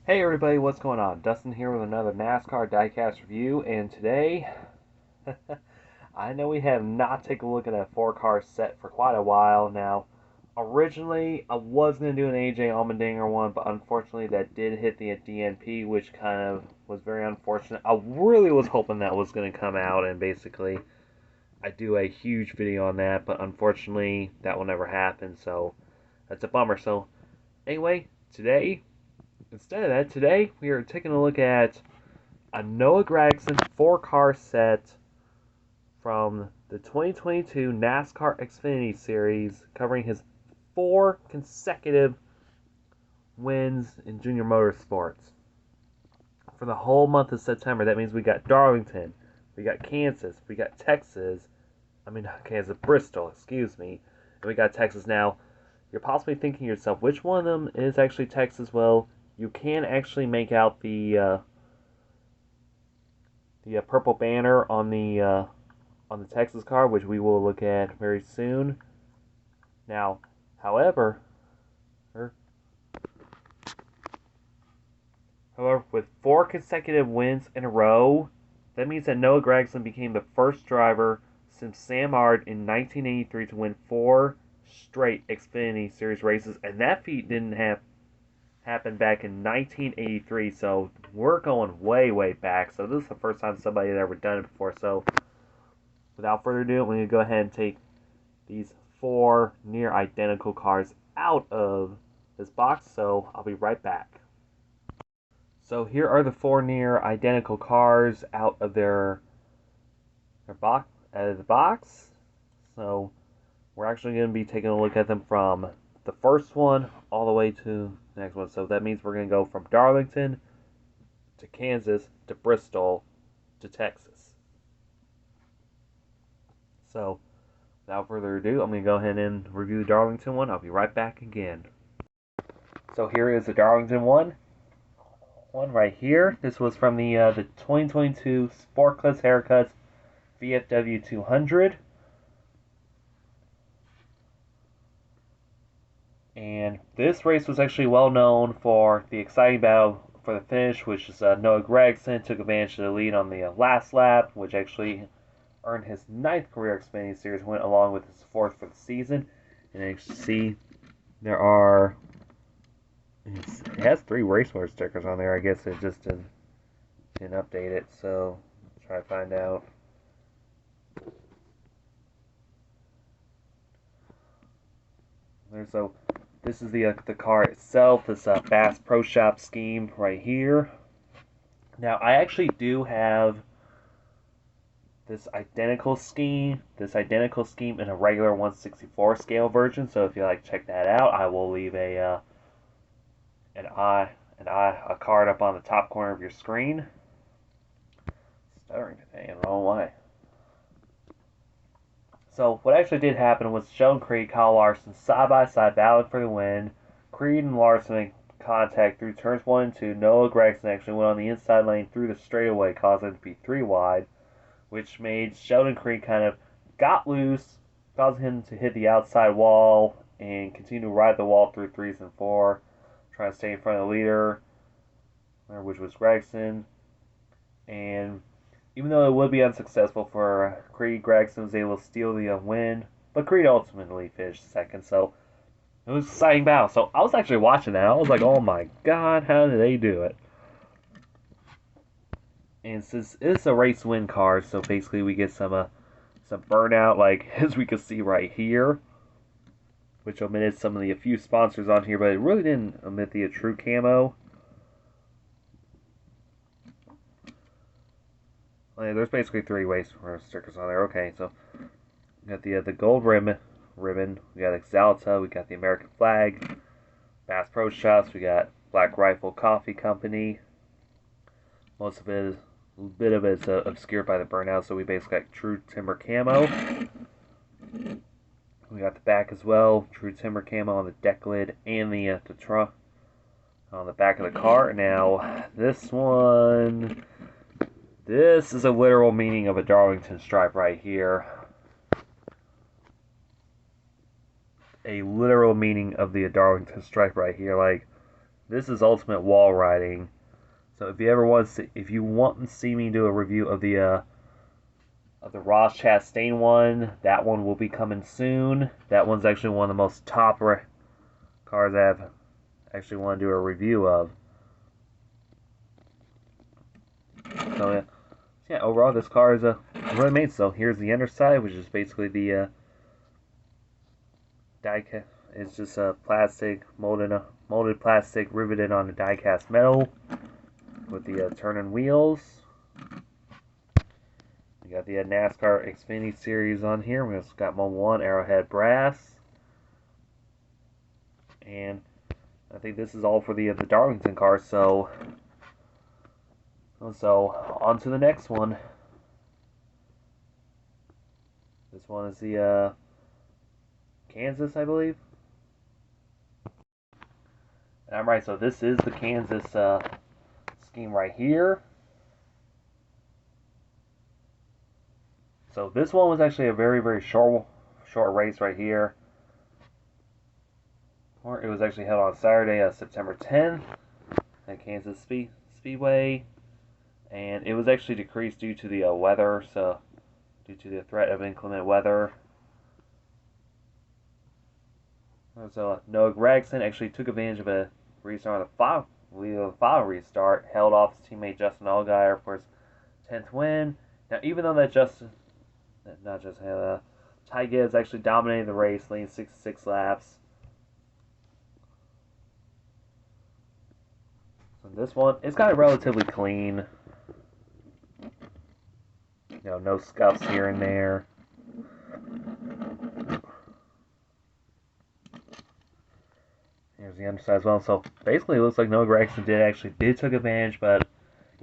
Hey everybody, what's going on? Dustin here with another NASCAR DIECAST review, and today, I know we have not taken a look at a four-car set for quite a while now. Originally, I was going to do an AJ Allmendinger one, but unfortunately that did hit the DNP, which kind of was very unfortunate. I really was hoping that was going to come out, and basically, I do a huge video on that, but unfortunately, that will never happen, so that's a bummer. So, anyway, instead of that, today we are taking a look at a Noah Gragson four-car set from the 2022 NASCAR Xfinity Series, covering his 4 consecutive wins in junior motorsports. For the whole month of September, that means we got Darlington, we got Kansas, we got Bristol, excuse me, and we got Texas. Now, you're possibly thinking to yourself, which one of them is actually Texas? Well, you can actually make out the purple banner on the Texas car, which we will look at very soon. Now, however, with 4 consecutive wins in a row, that means that Noah Gragson became the first driver since Sam Ard in 1983 to win 4 straight Xfinity Series races, and that feat didn't happened back in 1983, so we're going way back. So this is the first time somebody had ever done it before. So without further ado, I'm going to go ahead and take these 4 near identical cars out of this box, so I'll be right back. So here are the 4 near identical cars out of the box. So we're actually going to be taking a look at them from the first one all the way to the next one. So that means we're going to go from Darlington to Kansas to Bristol to Texas. So without further ado, I'm going to go ahead and review the Darlington one. I'll be right back again. So here is the Darlington one right here. This was from the 2022 Sport Clips Haircuts VFW 200. And this race was actually well known for the exciting battle for the finish, which is Noah Gragson took advantage of the lead on the last lap, which actually earned his 9th career Xfinity Series win, along with his 4th for the season. And as you see, it has 3 race mode stickers on there. I guess it just didn't update it, so let's try to find out. So this is the car itself, this Bass Pro Shop scheme right here. Now, I actually do have this identical scheme in a regular 1/64 scale version. So if you like check that out, I will leave a card up on the top corner of your screen. Stuttering today in the wrong way. So what actually did happen was Sheldon Creed, Kyle Larson side by side battling for the win. Creed and Larson in contact through turns 1 and 2. Noah Gragson actually went on the inside lane through the straightaway, causing it to be 3 wide, which made Sheldon Creed kind of got loose, causing him to hit the outside wall and continue to ride the wall through 3s and 4, trying to stay in front of the leader, which was Gragson. And even though it would be unsuccessful for Creed, Gragson was able to steal the win, but Creed ultimately finished second, so it was an exciting battle. So I was actually watching that. I was like, oh my god, how did they do it? And since it's a race win car, so basically we get some burnout, like as we can see right here, which omitted some of the few sponsors on here, but it really didn't omit the true camo. There's basically 3 ways for stickers on there. Okay, so we got the gold ribbon, we got Exalta, we got the American flag, Bass Pro Shops, we got Black Rifle Coffee Company. Most of it is, a bit of it is obscured by the burnout, so we basically got True Timber Camo. We got the back as well, True Timber Camo on the deck lid and the trunk on the back of the car. Now, this is a literal meaning of a Darlington stripe right here. A literal meaning of the Darlington stripe right here. Like, This is Ultimate Wall Riding. So if you ever want to see, if you want to see me do a review of the Ross Chastain one, that one will be coming soon. That one's actually one of the most top cars I've actually want to do a review of. So yeah, overall this car is really made. So here's the underside, which is basically the die-cast. It's just a plastic molded plastic riveted on a die-cast metal with the turning wheels. We got the NASCAR Xfinity Series on here. We also got Mobil 1 Arrowhead Brass. And I think this is all for the Darlington car. So on to the next one. This one is the Kansas, I believe. And I'm right. So this is the Kansas scheme right here. So this one was actually a very short race right here. It was actually held on Saturday, September 10th at Kansas Speedway, and it was actually decreased due to the weather. So due to the threat of inclement weather. So Noah Gragson actually took advantage of a restart on the final restart, held off his teammate Justin Allgaier for his 10th win. Now, even though Ty Gibbs actually dominated the race, leading 66 laps. So this one, it's got it relatively clean. No scuffs here and there. Here's the underside as well. So basically, it looks like Noah Gragson did took advantage, but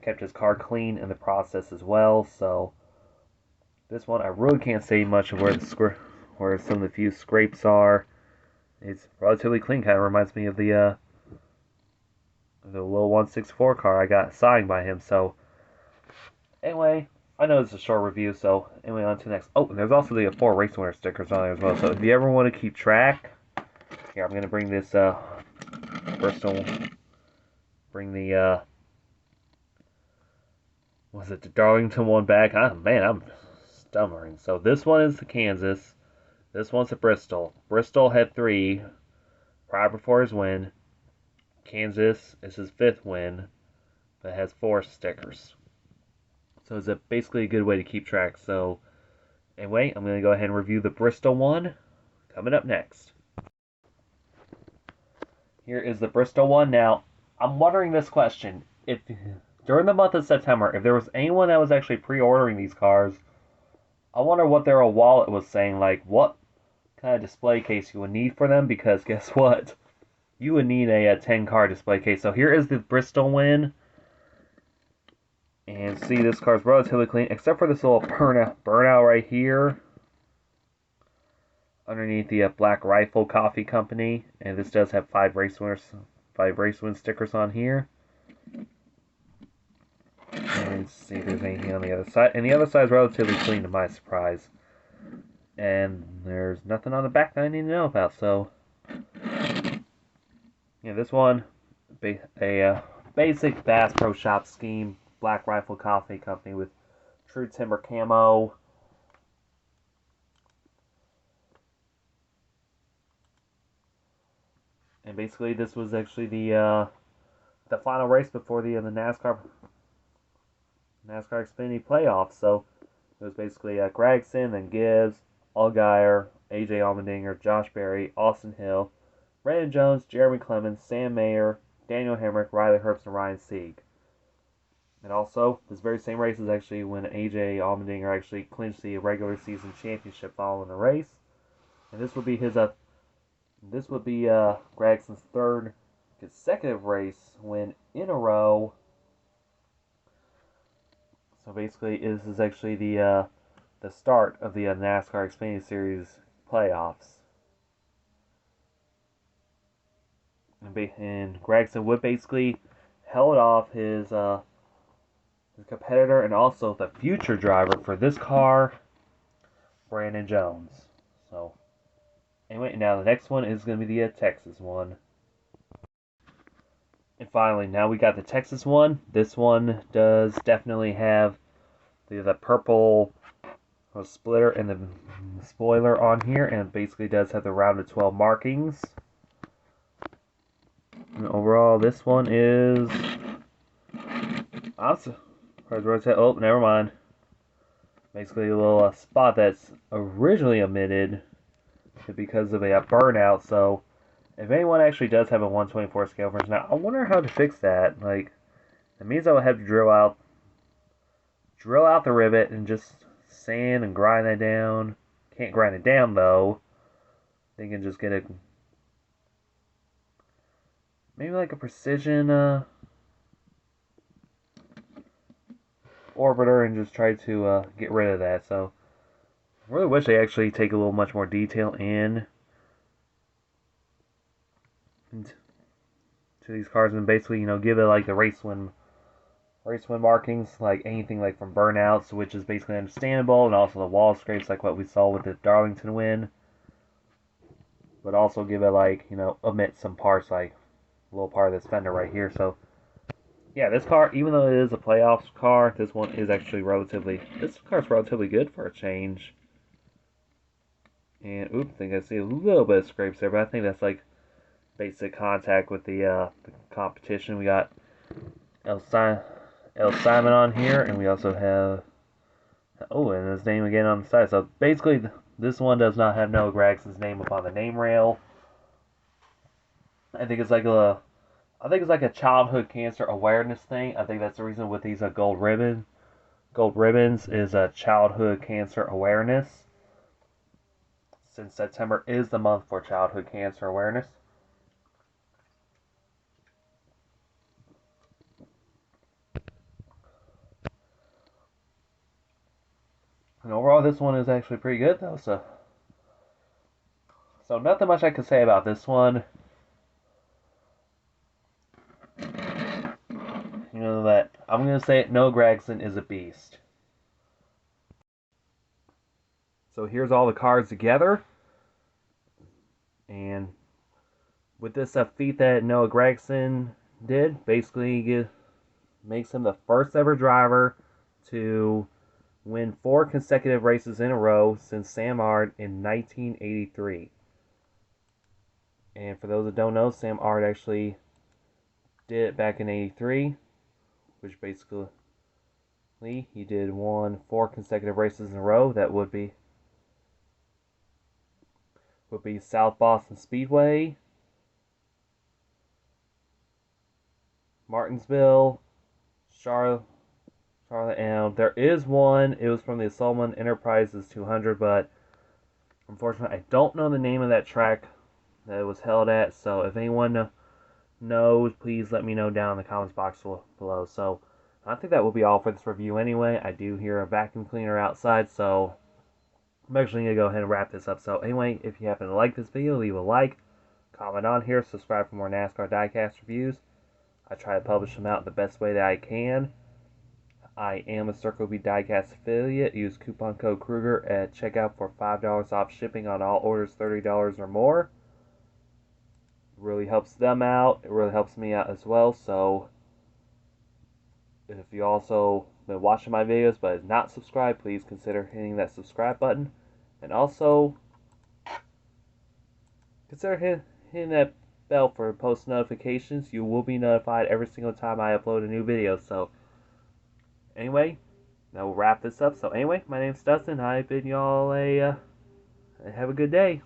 kept his car clean in the process as well. So this one, I really can't say much of where some of the few scrapes are. It's relatively clean. Kind of reminds me of the little 164 car I got signed by him. So anyway, I know it's a short review. So anyway, on to the next. Oh, and there's also the 4 race winner stickers on there as well. So if you ever want to keep track, here I'm gonna bring this Bristol. Bring the was it the Darlington one back? Man, I'm stumbling. So this one is the Kansas. This one's the Bristol. Bristol had 3 prior before his win. Kansas is his 5th win, but has 4 stickers. So it's basically a good way to keep track. So anyway, I'm going to go ahead and review the Bristol one coming up next. Here is the Bristol one. Now, I'm wondering this question. If during the month of September, if there was anyone that was actually pre-ordering these cars, I wonder what their wallet was saying, like what kind of display case you would need for them, because guess what? You would need a 10-car display case. So here is the Bristol win. And see, this car is relatively clean, except for this little burnout right here. Underneath the Black Rifle Coffee Company. And this does have 5 race win stickers on here. And see if there's anything on the other side. And the other side is relatively clean to my surprise. And there's nothing on the back that I need to know about. So, yeah, this one, a basic Bass Pro Shop scheme. Black Rifle Coffee Company with true timber camo. And basically, this was actually the final race before the NASCAR Xfinity playoffs. So it was basically Gragson, then Gibbs, Allgaier, AJ Allmendinger, Josh Berry, Austin Hill, Brandon Jones, Jeremy Clemens, Sam Mayer, Daniel Hemrick, Riley Herbst, and Ryan Sieg. And also, this very same race is actually when AJ Allmendinger actually clinched the regular season championship following the race. And this would be Gragson's 3rd consecutive race win in a row. So basically, this is actually the start of the NASCAR Xfinity Series playoffs. And Gragson would basically held off his competitor and also the future driver for this car, Brandon Jones. So anyway, now the next one is going to be the Texas one. And finally, now we got the Texas one. This one does definitely have the purple splitter and the spoiler on here, and it basically does have the rounded 12 markings. And overall, this one is awesome. Oh, never mind. Basically, a little spot that's originally omitted because of a burnout. So, if anyone actually does have a 124 scale version, now I wonder how to fix that. Like, it means I would have to drill out the rivet and just sand and grind that down. Can't grind it down though. They can just get a maybe like a precision orbiter and just try to get rid of that. So I really wish they actually take a little much more detail into these cars and basically, you know, give it like the race win markings, like anything like from burnouts, which is basically understandable, and also the wall scrapes like what we saw with the Darlington win. But also give it like, you know, omit some parts like a little part of this fender right here. So yeah, this car, even though it is a playoffs car, this car's relatively good for a change. And oops, I think I see a little bit of scrapes there, but I think that's like basic contact with the competition. We got El Simon on here, and we also have and his name again on the side. So basically, this one does not have Noah Gragson's name upon the name rail. I think it's like a childhood cancer awareness thing. I think that's the reason with these gold ribbons is a childhood cancer awareness, since September is the month for childhood cancer awareness. And overall, this one is actually pretty good though. So nothing much I can say about this one. You know that I'm gonna say it. No, Gragson is a beast. So here's all the cards together, and with this feat that Noah Gragson did, basically makes him the first ever driver to win 4 consecutive races in a row since Sam Ard in 1983. And for those that don't know, Sam Ard actually did it back in '83, which basically he won 4 consecutive races in a row. That would be South Boston Speedway, Martinsville, Charlotte, and there is one. It was from the Solomon Enterprises 200, but unfortunately, I don't know the name of that track that it was held at. So if anyone knows, please let me know down in the comments box below. So I think that will be all for this review anyway. I do hear a vacuum cleaner outside, so I'm actually going to go ahead and wrap this up. So anyway, if you happen to like this video, leave a like, comment on here, subscribe for more NASCAR diecast reviews. I try to publish them out the best way that I can. I am a Circle B Diecast affiliate. Use coupon code Kruger at checkout for $5 off shipping on all orders $30 or more. It really helps them out. It really helps me out as well. So if you also been watching my videos but is not subscribed, please consider hitting that subscribe button. And also consider hitting that bell for post notifications. You will be notified every single time I upload a new video. So anyway, now we'll wrap this up. So anyway, my name's Dustin. I bid y'all have a good day.